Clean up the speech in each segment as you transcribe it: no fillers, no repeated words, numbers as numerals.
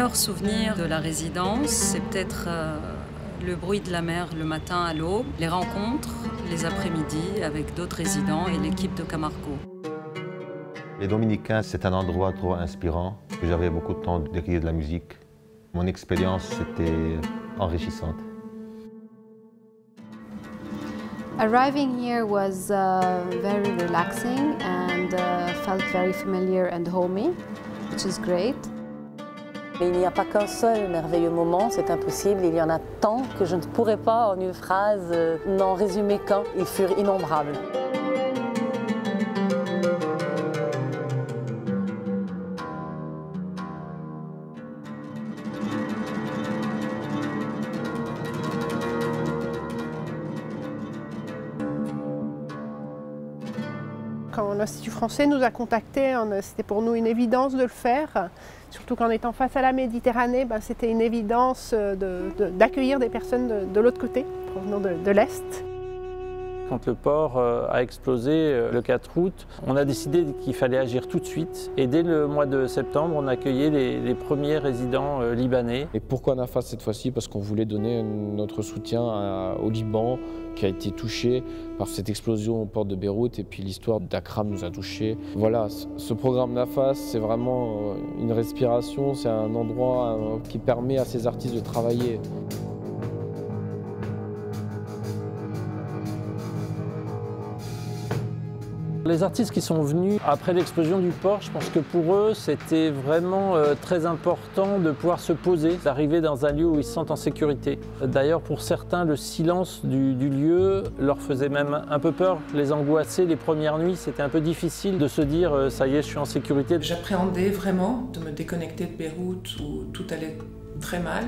meilleur souvenir de la résidence, c'est peut-être le bruit de la mer le matin à l'aube, les rencontres les après-midi avec d'autres résidents et l'équipe de Camarco. Les Dominicains, c'est un endroit trop inspirant. J'avais beaucoup de temps d'écrire de la musique. Mon expérience était enrichissante. Arriving here was very relaxing and felt very familiar and homey, which is great. Mais il n'y a pas qu'un seul merveilleux moment, c'est impossible. Il y en a tant que je ne pourrais pas, en une phrase, n'en résumer qu'un. Ils furent innombrables. Quand l'Institut français nous a contactés, c'était pour nous une évidence de le faire. Surtout qu'en étant face à la Méditerranée, c'était une évidence d'accueillir des personnes de l'autre côté, provenant de l'Est. Quand le port a explosé le 4 août, on a décidé qu'il fallait agir tout de suite. Et dès le mois de septembre, on accueillait les premiers résidents libanais. Et pourquoi Nafas cette fois-ci? Parce qu'on voulait donner notre soutien au Liban, qui a été touché par cette explosion au port de Beyrouth, et puis l'histoire d'Akram nous a touchés. Voilà, ce programme Nafas, c'est vraiment une respiration, c'est un endroit qui permet à ces artistes de travailler. Les artistes qui sont venus après l'explosion du port, je pense que pour eux, c'était vraiment très important de pouvoir se poser, d'arriver dans un lieu où ils se sentent en sécurité. D'ailleurs, pour certains, le silence du lieu leur faisait même un peu peur, les angoissait. Les premières nuits, c'était un peu difficile de se dire « ça y est, je suis en sécurité ». J'appréhendais vraiment de me déconnecter de Beyrouth où tout allait très mal.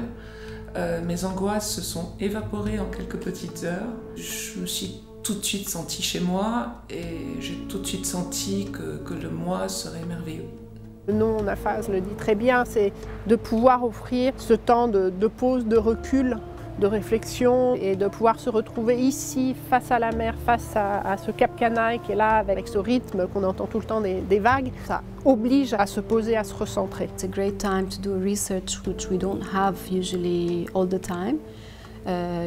Mes angoisses se sont évaporées en quelques petites heures. Je me suis tout de suite senti chez moi et j'ai tout de suite senti que le moi serait merveilleux. Le nom Nafas le dit très bien, c'est de pouvoir offrir ce temps de pause, de recul, de réflexion et de pouvoir se retrouver ici face à la mer, face à ce Cap Canaille qui est là avec ce rythme qu'on entend tout le temps des vagues. Ça oblige à se poser, à se recentrer. It's a great time to do research which we don't have usually all the time.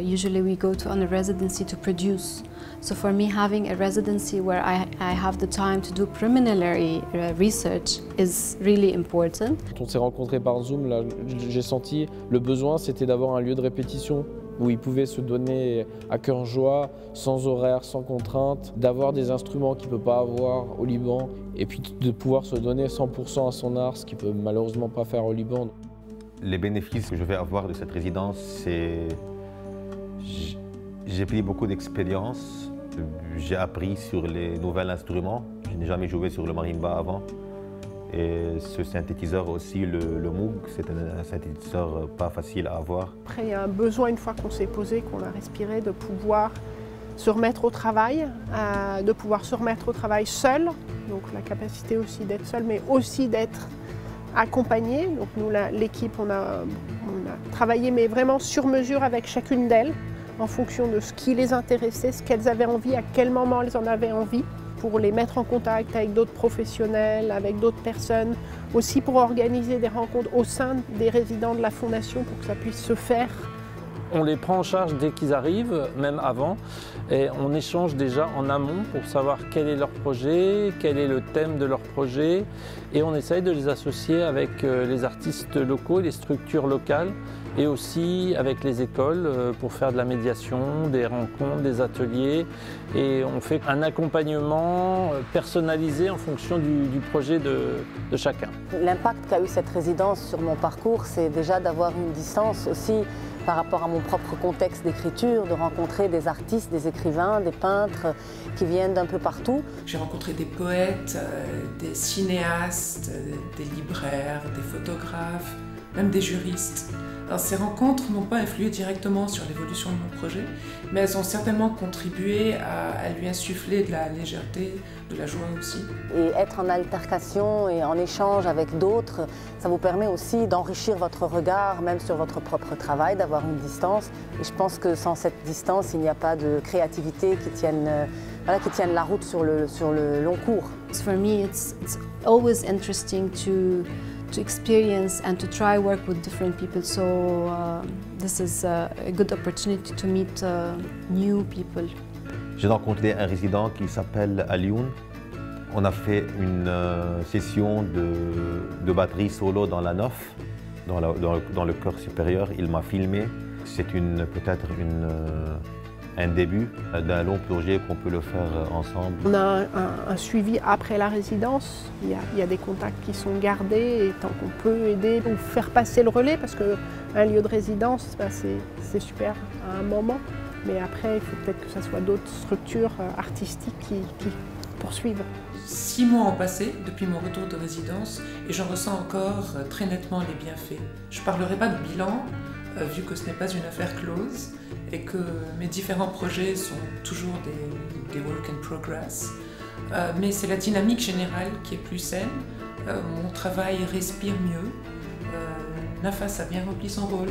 Usually we go on a residency to produce. So for me, having a residency where I have the time to do preliminary research is really important. Quand on s'est rencontrés par Zoom, là, j'ai senti le besoin, c'était d'avoir un lieu de répétition où ils pouvaient se donner à cœur joie, sans horaire, sans contrainte, d'avoir des instruments qu'ils ne peuvent pas avoir au Liban, et puis de pouvoir se donner 100% à son art, ce qu'ils ne peuvent malheureusement pas faire au Liban. Les bénéfices que je vais avoir de cette résidence, c'est... J'ai pris beaucoup d'expérience, j'ai appris sur les nouveaux instruments. Je n'ai jamais joué sur le marimba avant. Et ce synthétiseur aussi, le Moog, c'est un synthétiseur pas facile à avoir. Après, il y a un besoin, une fois qu'on s'est posé, qu'on a respiré, de pouvoir se remettre au travail, seul. Donc la capacité aussi d'être seul, mais aussi d'être accompagné. Donc nous, l'équipe, on a travaillé, mais vraiment sur mesure avec chacune d'elles, en fonction de ce qui les intéressait, ce qu'elles avaient envie, à quel moment elles en avaient envie, pour les mettre en contact avec d'autres professionnels, avec d'autres personnes, aussi pour organiser des rencontres au sein des résidents de la Fondation pour que ça puisse se faire. On les prend en charge dès qu'ils arrivent, même avant, et on échange déjà en amont pour savoir quel est leur projet, quel est le thème de leur projet, et on essaye de les associer avec les artistes locaux, les structures locales, et aussi avec les écoles pour faire de la médiation, des rencontres, des ateliers, et on fait un accompagnement personnalisé en fonction du projet de chacun. L'impact qu'a eu cette résidence sur mon parcours, c'est déjà d'avoir une distance aussi par rapport à mon propre contexte d'écriture, de rencontrer des artistes, des écrivains, des peintres qui viennent d'un peu partout. J'ai rencontré des poètes, des cinéastes, des libraires, des photographes, même des juristes. Alors, ces rencontres n'ont pas influé directement sur l'évolution de mon projet, mais elles ont certainement contribué à lui insuffler de la légèreté, de la joie aussi. Et être en altercation et en échange avec d'autres, ça vous permet aussi d'enrichir votre regard, même sur votre propre travail, d'avoir une distance. Et je pense que sans cette distance, il n'y a pas de créativité qui tienne la route sur le long cours. For me, it's always interesting to to experience and to try work with different people. So this is a good opportunity to meet new people. J'ai rencontré un résident qui s'appelle Alioune. On a fait une session de batterie solo dans la 9, dans le chœur supérieur. Il m'a filmé. C'est peut-être un début d'un long projet qu'on peut le faire ensemble. On a un suivi après la résidence. Il y a des contacts qui sont gardés et tant qu'on peut aider ou faire passer le relais, parce qu'un lieu de résidence, c'est super à un moment. Mais après, il faut peut-être que ce soit d'autres structures artistiques qui poursuivent. 6 mois ont passé depuis mon retour de résidence et j'en ressens encore très nettement les bienfaits. Je ne parlerai pas de bilan, vu que ce n'est pas une affaire close et que mes différents projets sont toujours des work in progress. Mais c'est la dynamique générale qui est plus saine. Mon travail respire mieux. Nafas a bien rempli son rôle.